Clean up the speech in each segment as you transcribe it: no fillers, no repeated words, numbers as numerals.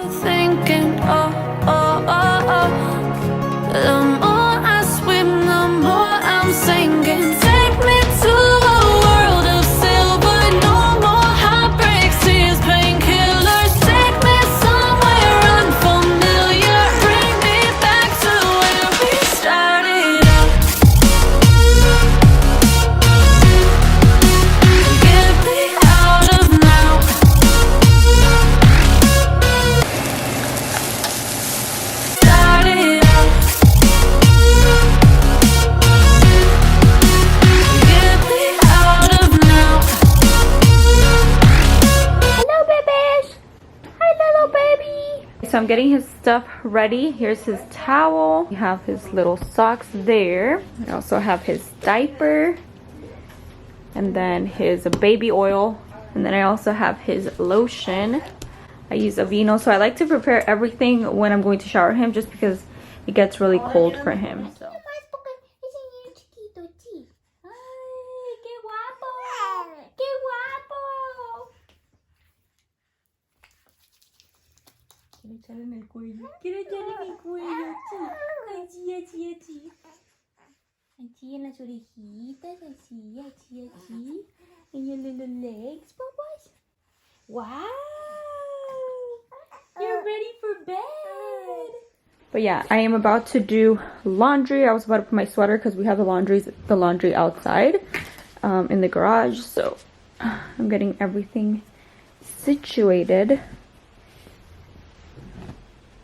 thinking, oh, oh, oh, oh. The more I swim, the more I'm sinking. Take me to a world of silver. No more heartbreaks, tears, painkillers. Take me somewhere unfamiliar. Bring me back to where we started out. Get me out of now. Started out. Get me out of now. Hello, babies. Hi, little baby. So I'm getting his stuff ready. Here's his towel. We have his little socks there. I also have his diaper. And then his baby oil. And then I also have his lotion. I use Aveeno. So I like to prepare everything when I'm going to shower him, just because it gets really cold for him. So. Quiero echarle en el cuello. Quiero echarle en el cuello. Así, así, así. Así en las orejitas. Así, así, así. En your little legs, Bubbles. Wow. You're ready for bed. But yeah, I am about to do laundry. I was about to put my sweater because we have the laundry outside in the garage. So I'm getting everything situated.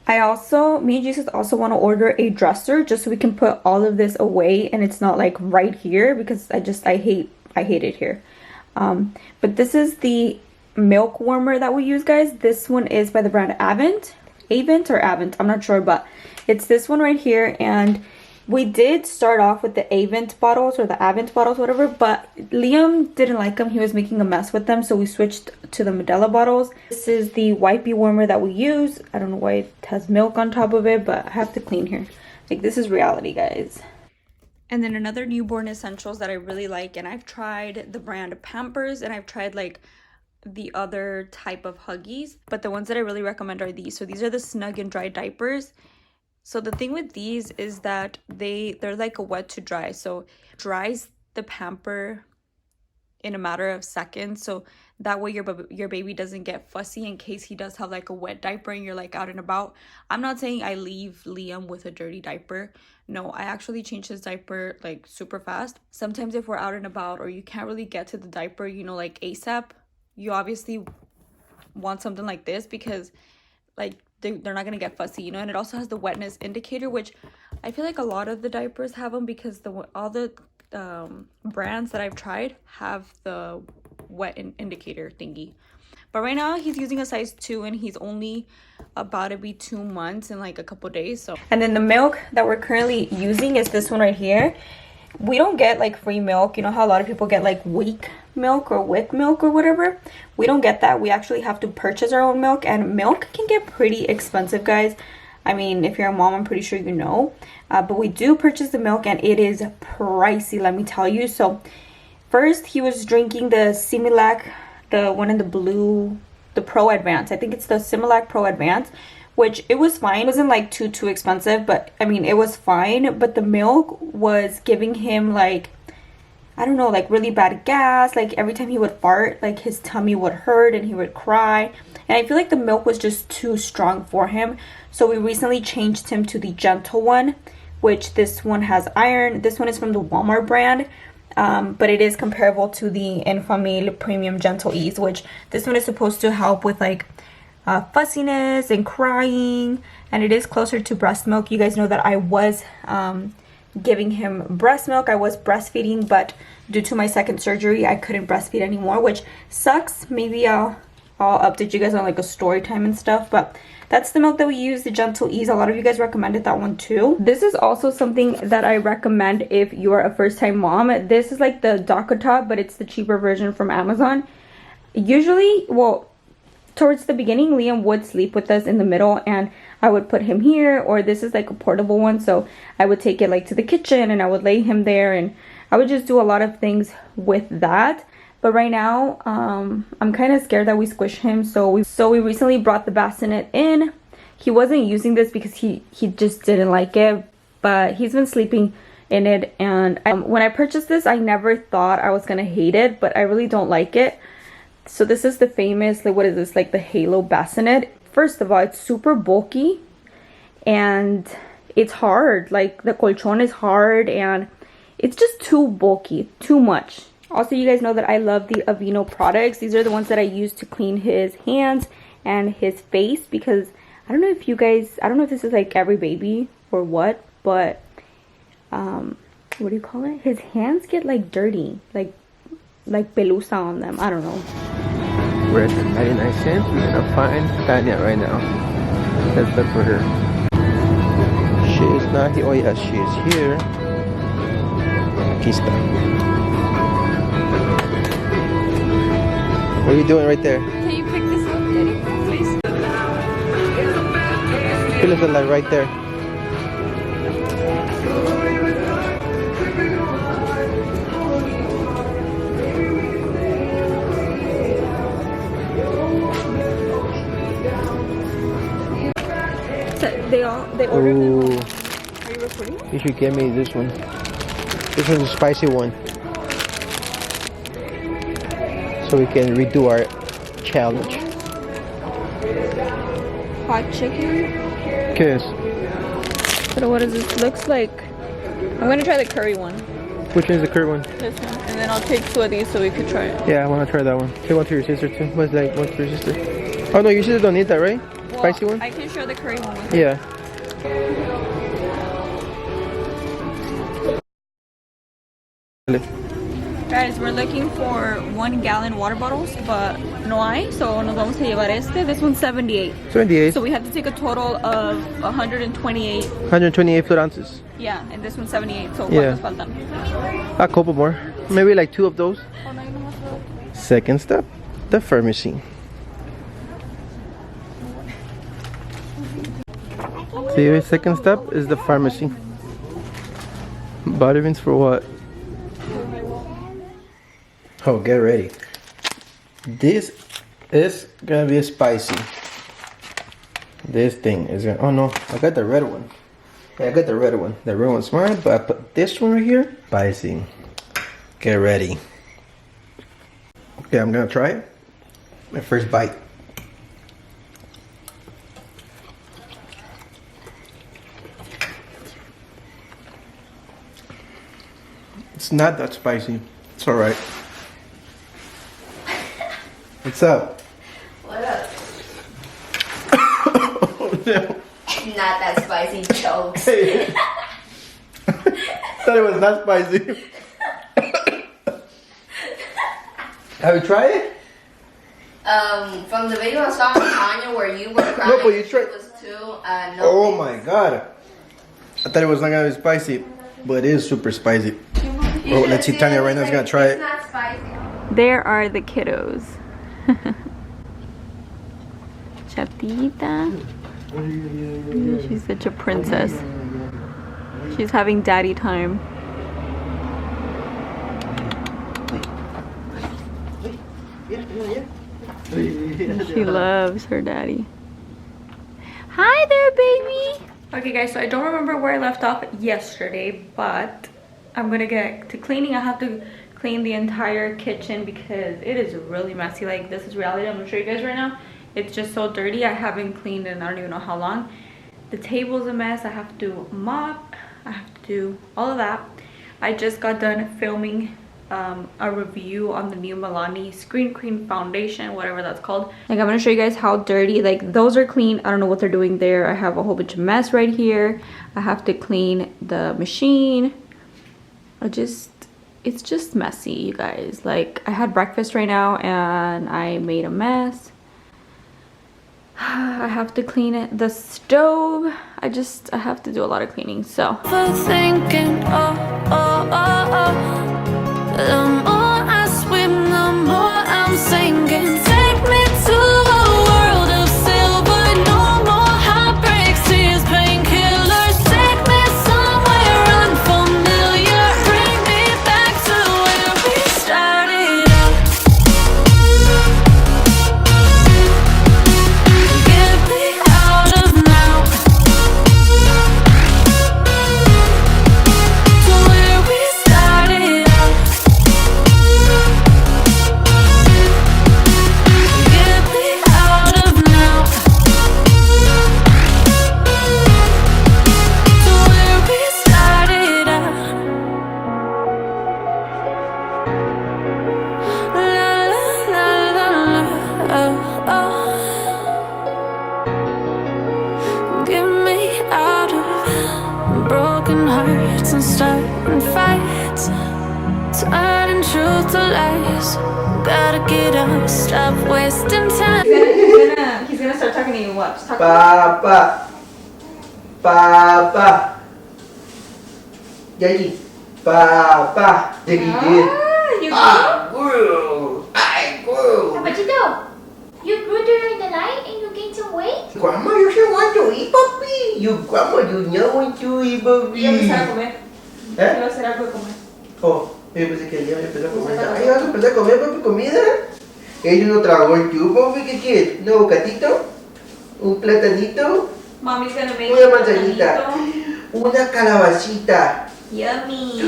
Me and Jesus also want to order a dresser just so we can put all of this away and it's not like right here, because I hate it here. But this is the milk warmer that we use, guys. This one is by the brand Avent, I'm not sure, but it's this one right here. And we did start off with the Avent bottles, or the Avent bottles, whatever, but Liam didn't like them. He was making a mess with them, so we switched to the Medela bottles. This is the wipey warmer that we use. I don't know why it has milk on top of it, but I have to clean here. Like, this is reality, guys. And then another newborn essentials that I really like, and I've tried the brand Pampers, and I've tried like the other type of Huggies, but the ones that I really recommend are these. So these are the Snug and Dry diapers. So the thing with these is that they're like a wet to dry, so it dries the pamper in a matter of seconds, so that way your baby doesn't get fussy in case he does have like a wet diaper and you're like out and about. I'm not saying I leave Liam with a dirty diaper. No, I actually change his diaper like super fast. Sometimes if we're out and about or you can't really get to the diaper, you know, like ASAP, you obviously want something like this, because like they're not gonna get fussy, you know. And it also has the wetness indicator, which I feel like a lot of the diapers have them, because all the brands that I've tried have the wet indicator thingy. But right now he's using a size 2 and he's only about to be 2 months in like a couple days. So, and then the milk that we're currently using is this one right here. We don't get like free milk. You know how a lot of people get like weak milk or WIC milk or whatever? We don't get that. We actually have to purchase our own milk, and milk can get pretty expensive, guys. I mean, if you're a mom, I'm pretty sure you know. But we do purchase the milk, and it is pricey, let me tell you. So first he was drinking the Similac, the one in the blue, the Pro Advance. I think it's the Similac Pro Advance, which it was fine. It wasn't like too expensive, but I mean, it was fine. But the milk was giving him like, I don't know, like really bad gas. Like every time he would fart, like his tummy would hurt and he would cry. And I feel like the milk was just too strong for him. So we recently changed him to the gentle one, which this one has iron. This one is from the Walmart brand. But it is comparable to the INFALLIBLE Premium Gentle Ease, which this one is supposed to help with like fussiness and crying, and it is closer to breast milk. You guys know that I was giving him breast milk. I was breastfeeding, but due to my second surgery I couldn't breastfeed anymore, which sucks. Maybe I'll update you guys on like a story time and stuff. But that's the milk that we use, the Gentle Ease. A lot of you guys recommended that one too. This is also something that I recommend if you are a first-time mom. This is like the Dakota, but it's the cheaper version from Amazon. Usually, well, towards the beginning, Liam would sleep with us in the middle, and I would put him here, or this is like a portable one, so I would take it like to the kitchen and I would lay him there, and I would just do a lot of things with that. But right now, I'm kind of scared that we squish him. So we recently brought the bassinet in. He wasn't using this because he just didn't like it, but he's been sleeping in it. And when I purchased this, I never thought I was gonna hate it, but I really don't like it. So this is the famous, like, what is this, like the Halo bassinet. First of all, it's super bulky and it's hard. Like the colchon is hard and it's just too bulky, too much. Also, you guys know that I love the Aveeno products. These are the ones that I use to clean his hands and his face, because I don't know if you guys, I don't know if this is like every baby or what, but what do you call it? His hands get like dirty, like pelusa on them. I don't know. We're at the 99 cents. We're gonna find Tanya right now. Let's look for her. She is not here. Oh yeah, she is here. Aquí está. What are you doing right there? Can you pick this up, Daddy, please? Feel the light right there. They ordered them. Ooh, Are you recording? you should get me this one. This one's a spicy one, so we can redo our challenge. Hot chicken. Kiss. So what is this? Looks like. I'm gonna try the curry one. Which one's the curry one? This one, and then I'll take two of these so we could try it. Yeah, I want to try that one. Take one to your sister too. What's like one for your sister? Oh no, your sister don't need that, right? Well, Spicy one? I can show the curry one. Yeah. Guys, we're looking for 1 gallon water bottles, but no hay, so nos vamos a llevar este. This one's 78. 78. So we have to take a total of 128. 128 fluid ounces. Yeah, and this one's 78. So Yeah. ¿cuántos faltan? A couple more. Maybe like 2 of those. Second step, the pharmacy. See, second step is the pharmacy. Vitamins for what? Oh, get ready. This is gonna be spicy. This thing is gonna, oh no, I got the red one. Yeah, I got the red one. The red one's mine, but I put this one right here. Spicy. Get ready. Okay, I'm gonna try it. My first bite. It's not that spicy. It's alright. What's up? What up? No. Not that spicy jokes. Hey. Thought it was not spicy. Have you tried it? From the video I saw on Tanya where you were crying, No, but you tried- it was too, no. Oh my god. I thought it was not gonna be spicy, but it is super spicy. You Oh, should let's see, see Tanya it. right now is gonna try It's it. not spicy. There are the kiddos. Chatita. She's such a princess. She's having daddy time. She loves her daddy. Hi there, baby. Okay, guys, so I don't remember where I left off yesterday, but I'm gonna get to cleaning. I have to clean the entire kitchen because it is really messy. Like, this is reality. I'm gonna show you guys right now. It's just so dirty. I haven't cleaned in I don't even know how long. The table's a mess. I have to mop. I have to do all of that. I just got done filming a review on the new Milani screen cream foundation, whatever that's called. Like, I'm gonna show you guys how dirty, like, those are clean. I don't know what they're doing there. I have a whole bunch of mess right here. I have to clean the machine. It's just messy, you guys. Like, I had breakfast right now and I made a mess. I have to clean it, the stove. I have to do a lot of cleaning, so. Thinking, oh, oh, oh, oh. The more I swim, the more I'm sinking. Take me to a world of silver. No more heartbreaks, tears, painkillers. Take me somewhere unfamiliar. Bring me back to where we started out. broken hearts and starting fights, turning truth to lies. Gotta get up, stop wasting time. He's gonna start talking to you. What? Just talk to Papa. Papa. Daddy. Papa. Daddy did. you. I grew. I grew. Papachito, you grew during the night and you gained some weight? Grandma, you still want to eat, puppy? Grandma, you know want to eat, puppy. Y empezar a comer. ¿Eh? Iba a hacer algo de comer. Oh, yo pensé que ya empezó a comer. Ay, vas a empezar a comer, papi, comida. Ella no tragó el tubo, papi, ¿qué quieres? ¿Un aguacatito? ¿Un platanito? Mommy's gonna make Una manzanita. platanito. Una calabacita. Yummy.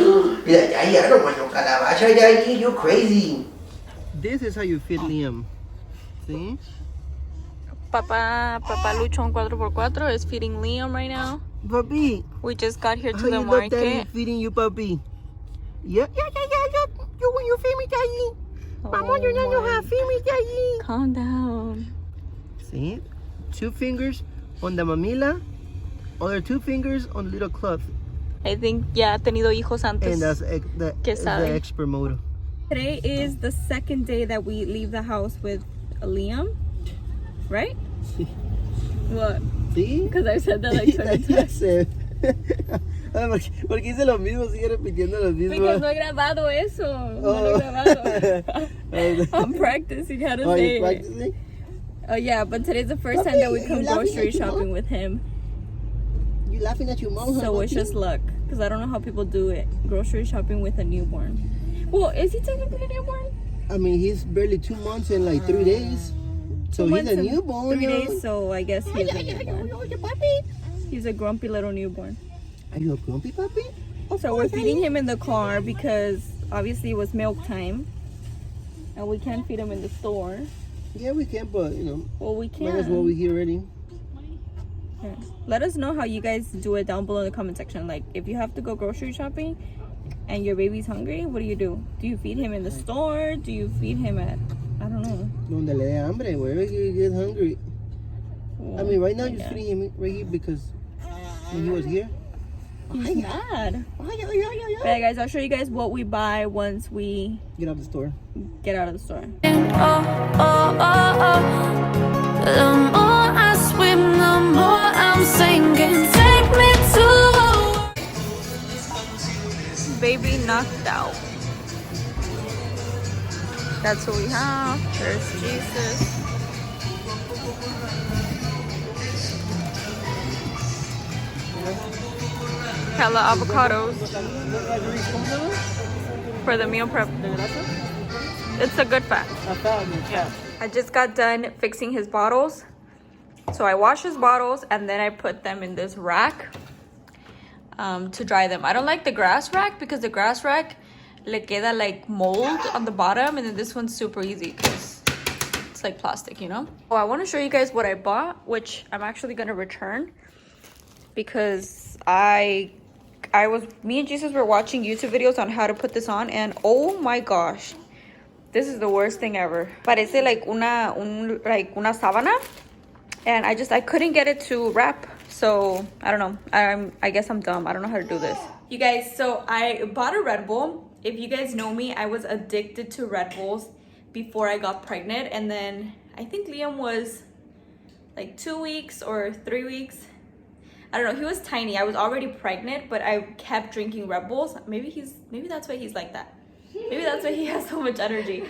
Mira, ya no mano calabaza, ya, you crazy. This is how you feed Liam. See? Papa Luchon 4x4 is feeding Liam right now. Puppy. We just got here to How the you love daddy market. feeding you, puppy? Yeah. You when you feed me, daddy. Mama, you know how to feed me, daddy. Calm down. See? 2 fingers on the mamila, other 2 fingers on the little cloth. I think ya ha tenido hijos antes. And that's the sabe? expert mode. Today is the second day that we leave the house with Liam, right? What? ¿Sí? Because I said that like 20 Ya times. sé. Porque hice lo mismo, sigue repitiendo lo mismo. Because no he grabado eso. No lo he grabado. I'm practicing how to Oh, say you it. practicing? Oh yeah, but today's the first time that we come grocery shopping with him. You laughing at your mom? So wish us luck. Because I don't know how people do it. Grocery shopping with a newborn. Well, is he technically a newborn? I mean, he's barely 2 months and like 3 days. So he's a newborn. 3 days, so I guess he's a newborn. He's a grumpy little newborn. Are you a grumpy puppy? So we're feeding him in the car because obviously it was milk time. And we can't feed him in the store. Yeah, we can, but you know, Well, we might as well can. we here already. Yeah. Let us know how you guys do it down below in the comment section. Like, if you have to go grocery shopping and your baby's hungry, what do? Do you feed him in the store? Do you feed him at, I don't know. Donde le dé hambre, wherever he gets hungry. I mean, right now you're Yeah. feeding him right here because when he was here. He's mad. But yeah, guys, I'll show you guys what we buy once we Get out of the store. get out of the store. The more I swim, the more I'm sinking. Take me to Baby knocked out. That's what we have. There's Jesus. Hella avocados for the meal prep. It's a good fat. Yeah. I just got done fixing his bottles. So I wash his bottles and then I put them in this rack to dry them. I don't like the grass rack because the grass rack le queda like mold on the bottom, and then this one's super easy because it's like plastic, you know? Oh, I want to show you guys what I bought, which I'm actually gonna return because me and Jesus were watching YouTube videos on how to put this on, and oh my gosh, this is the worst thing ever. Parece like una sábana, and I couldn't get it to wrap. So I don't know. I guess I'm dumb. I don't know how to do this. You guys, so I bought a Red Bull. If you guys know me, I was addicted to Red Bulls before I got pregnant, and then I think Liam was like 2 weeks or 3 weeks. I don't know, he was tiny. I was already pregnant, but I kept drinking Red Bulls. Maybe that's why he's like that. Maybe that's why he has so much energy.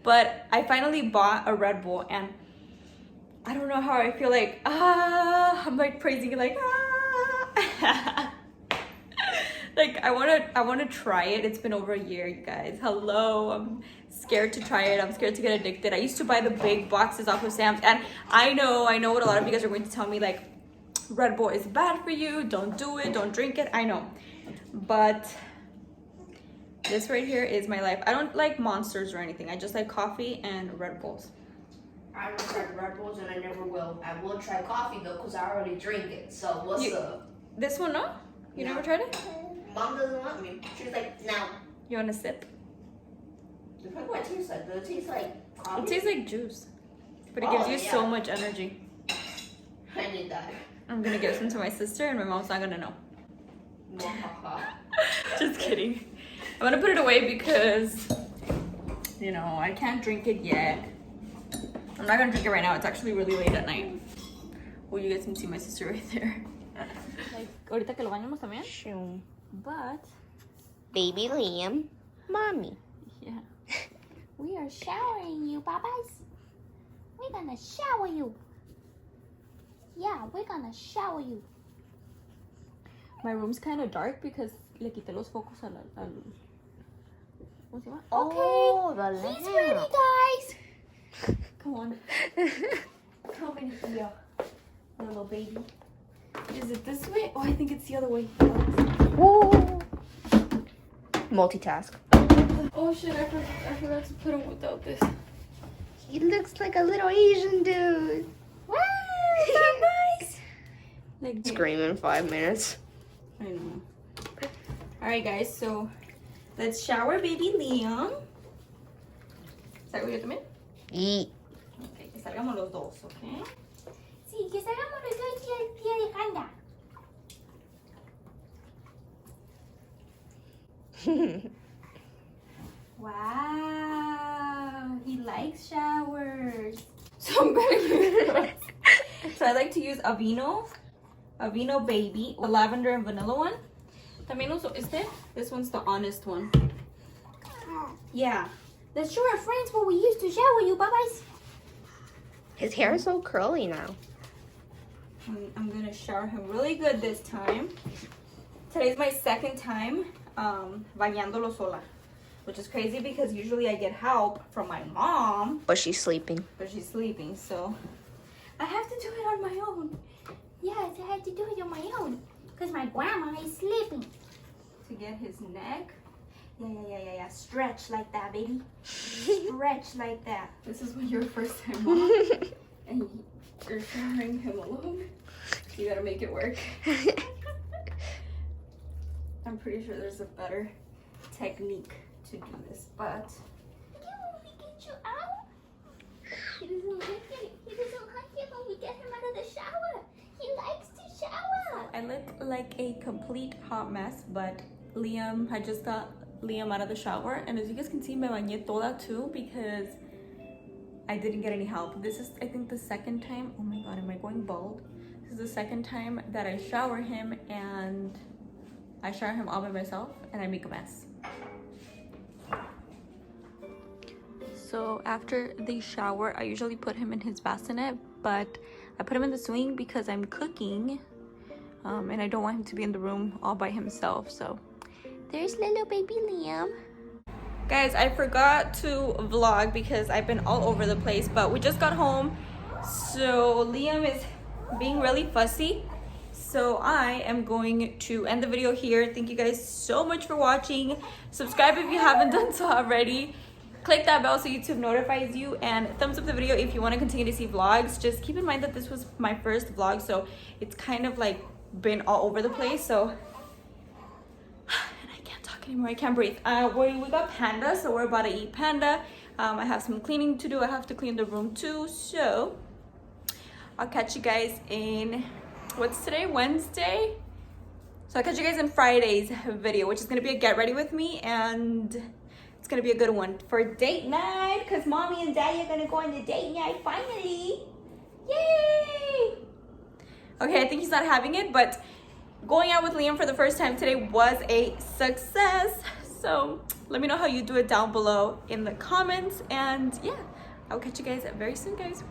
But I finally bought a Red Bull, and I don't know how I feel like, I'm like praising like, like I want to try it. It's been over a year, you guys. Hello, I'm scared to try it. I'm scared to get addicted. I used to buy the big boxes off of Sam's, and I know what a lot of you guys are going to tell me, like, Red Bull is bad for you, don't do it, don't drink it. I know, but this right here is my life. I don't like Monsters or anything. I just like coffee and Red Bulls. I haven't tried Red Bulls and I never will. I will try coffee though, because I already drink it. So what's up? This one, no? You No. never tried it? Mom doesn't let me. She's like, no. You want a sip? Depends what it tastes like. Does it taste like coffee? It tastes like juice, but it Oh, gives you yeah. so much energy. I need that. I'm gonna give some to my sister, and my mom's not gonna know. Just kidding. I'm gonna put it away because, you know, I can't drink it yet. I'm not gonna drink it right now. It's actually really late at night. Well, you guys can see my sister right there. Like, ahorita que lo bañamos también. Sure. But, Baby Liam, mommy. yeah. We are showering you, babas. We're gonna shower you. Yeah, we're gonna shower you. My room's kind of dark because le quité los focos al ¿cómo se llama? Oh, the He's ready, guys. Come on. Come in here, little baby. Is it this way? Oh, I think it's the other way. Whoa. Multitask. Oh shit, I forgot to put him without this. He looks like a little Asian dude. Wow, so nice. Like Scream in 5 minutes. I know. Alright guys, so let's shower baby Liam. ¿Salgo yo también? Eat. Okay, que salgamos los dos, okay? Sí, que salgamos los dos pie de ganda. Wow, he likes showers. So I'm gonna use so I like to use Aveeno Baby, the lavender and vanilla one. También uso este. This one's the honest one. Yeah. Let's show our friends what we used to shower you, babas. His hair is so curly now. I'm gonna shower him really good this time. Today's my second time bañándolo sola, which is crazy because usually I get help from my mom, But she's sleeping. but she's sleeping, so I have to do it on my own Yes, I had to do it on my own because my grandma is sleeping. to get his neck. Yeah. Stretch like that, baby. Stretch like that. This is when your first time mom and you're showering him alone. You gotta make it work. I'm pretty sure there's a better technique to do this, but Can we get you out? He doesn't like it. He doesn't like it when we get him out of the shower. He likes to shower. I look like a complete hot mess, but I just got Liam out of the shower, and as you guys can see, me bañé toda too because I didn't get any help. This is, I think, the second time. Oh my god, am I going bald? This is the second time that I shower him, and I shower him all by myself, and I make a mess. So after the shower, I usually put him in his bassinet, but I put him in the swing because I'm cooking, and I don't want him to be in the room all by himself. So there's little baby Liam. Guys, I forgot to vlog because I've been all over the place, but we just got home, so Liam is being really fussy. So I am going to end the video here. Thank you guys so much for watching. Subscribe if you haven't done so already. Click that bell so YouTube notifies you, and thumbs up the video if you want to continue to see vlogs. Just keep in mind that this was my first vlog, so it's kind of like been all over the place. So and I can't talk anymore, I can't breathe. We got Panda, so we're about to eat Panda. I have some cleaning to do. I have to clean the room too, so I'll catch you guys in, what's today, Wednesday? So I'll catch you guys in Friday's video, which is going to be a get ready with me, and it's going to be a good one for date night because mommy and daddy are going to go on the date night finally. Yay! Okay, I think he's not having it, but going out with Liam for the first time today was a success. So let me know how you do it down below in the comments, and yeah, I'll catch you guys very soon, guys.